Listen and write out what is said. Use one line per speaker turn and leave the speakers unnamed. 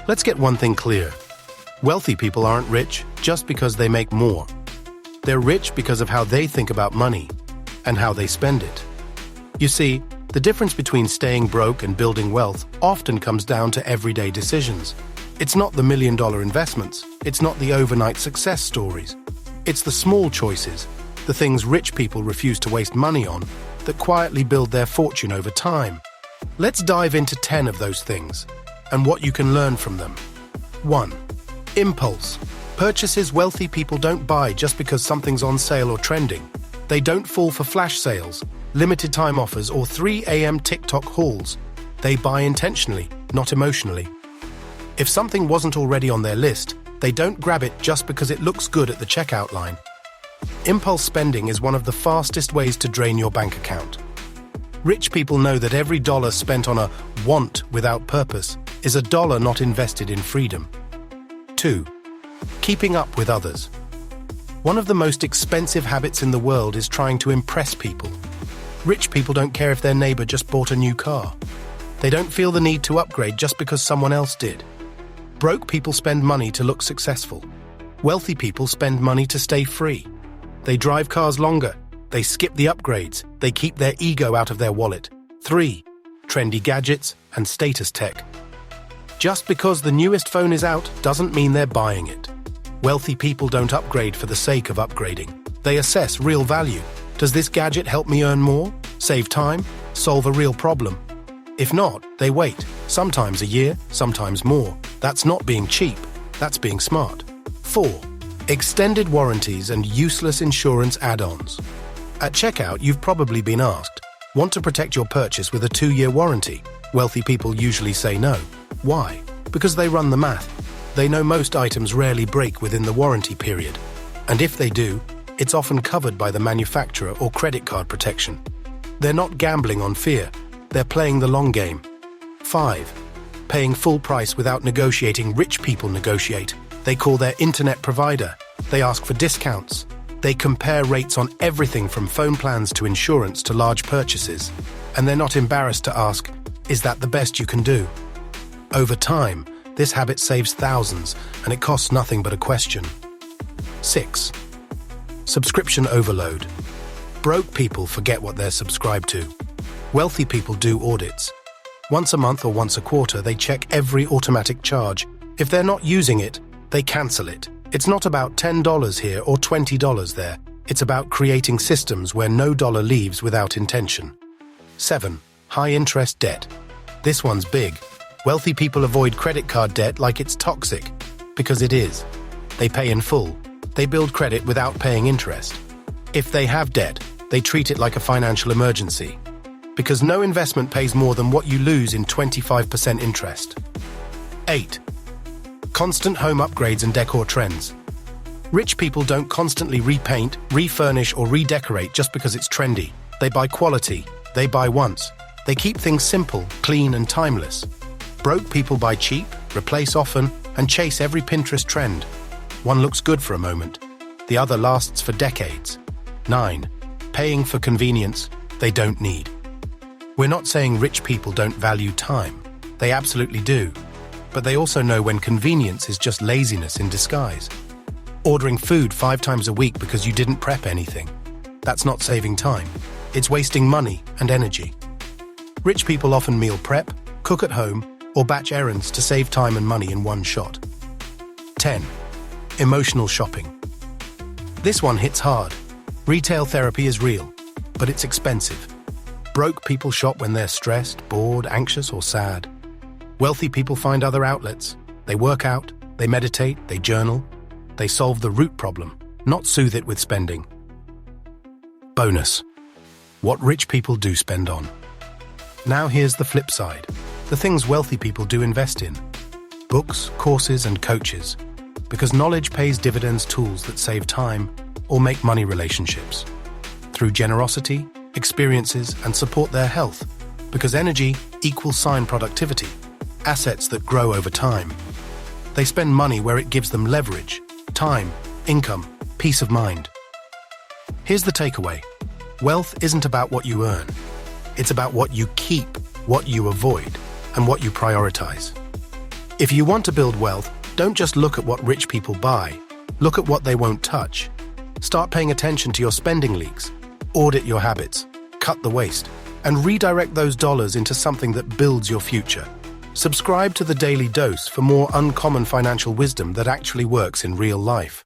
Let's get one thing clear. Wealthy people aren't rich just because they make more. They're rich because of how they think about money and how they spend it. You see, the difference between staying broke and building wealth often comes down to everyday decisions. It's not the million-dollar investments. It's not the overnight success stories. It's the small choices, the things rich people refuse to waste money on, that quietly build their fortune over time. Let's dive into 10 of those things and what you can learn from them. 1. Impulse. Purchases wealthy people don't buy just because something's on sale or trending. They don't fall for flash sales, limited time offers, or 3 a.m. TikTok hauls. They buy intentionally, not emotionally. If something wasn't already on their list, they don't grab it just because it looks good at the checkout line. Impulse spending is one of the fastest ways to drain your bank account. Rich people know that every dollar spent on a want without purpose is a dollar not invested in freedom. 2. Keeping up with others. One of the most expensive habits in the world is trying to impress people. Rich people don't care if their neighbor just bought a new car. They don't feel the need to upgrade just because someone else did. Broke people spend money to look successful. Wealthy people spend money to stay free. They drive cars longer. They skip the upgrades. They keep their ego out of their wallet. 3. Trendy gadgets and status tech. Just because the newest phone is out doesn't mean they're buying it. Wealthy people don't upgrade for the sake of upgrading. They assess real value. Does this gadget help me earn more, save time, solve a real problem? If not, they wait. Sometimes a year, sometimes more. That's not being cheap. That's being smart. 4. Extended warranties and useless insurance add-ons. At checkout, you've probably been asked, want to protect your purchase with a 2-year warranty? Wealthy people usually say no. Why? Because they run the math. They know most items rarely break within the warranty period. And if they do, it's often covered by the manufacturer or credit card protection. They're not gambling on fear. They're playing the long game. 5. Paying full price without negotiating. Rich people negotiate. They call their internet provider. They ask for discounts. They compare rates on everything from phone plans to insurance to large purchases. And they're not embarrassed to ask, is that the best you can do? Over time, this habit saves thousands, and it costs nothing but a question. 6. Subscription overload. Broke people forget what they're subscribed to. Wealthy people do audits. Once a month or once a quarter, they check every automatic charge. If they're not using it, they cancel it. It's not about $10 here or $20 there. It's about creating systems where no dollar leaves without intention. 7. High-interest debt. This one's big. Wealthy people avoid credit card debt like it's toxic, because it is. They pay in full. They build credit without paying interest. If they have debt, they treat it like a financial emergency, because no investment pays more than what you lose in 25% interest. 8. Constant home upgrades and decor trends. Rich people don't constantly repaint, refurnish, or redecorate just because it's trendy. They buy quality. They buy once. They keep things simple, clean, and timeless. Broke people buy cheap, replace often, and chase every Pinterest trend. One looks good for a moment. The other lasts for decades. 9. Paying for convenience they don't need. We're not saying rich people don't value time. They absolutely do. But they also know when convenience is just laziness in disguise. Ordering food 5 times a week because you didn't prep anything. That's not saving time. It's wasting money and energy. Rich people often meal prep, cook at home, or batch errands to save time and money in one shot. 10. Emotional shopping. This one hits hard. Retail therapy is real, but it's expensive. Broke people shop when they're stressed, bored, anxious, or sad. Wealthy people find other outlets. They work out, they meditate, they journal. They solve the root problem, not soothe it with spending. Bonus. What rich people do spend on. Now here's the flip side. The things wealthy people do invest in. Books, courses, and coaches. Because knowledge pays dividends. Tools that save time or make money relationships. Through generosity, experiences, and support their health. Because energy equals sign productivity. Assets that grow over time. They spend money where it gives them leverage, time, income, peace of mind. Here's the takeaway. Wealth isn't about what you earn. It's about what you keep, what you avoid, and what you prioritize. If you want to build wealth, don't just look at what rich people buy. Look at what they won't touch. Start paying attention to your spending leaks. Audit your habits, cut the waste, and redirect those dollars into something that builds your future. Subscribe to the Daily Dose for more uncommon financial wisdom that actually works in real life.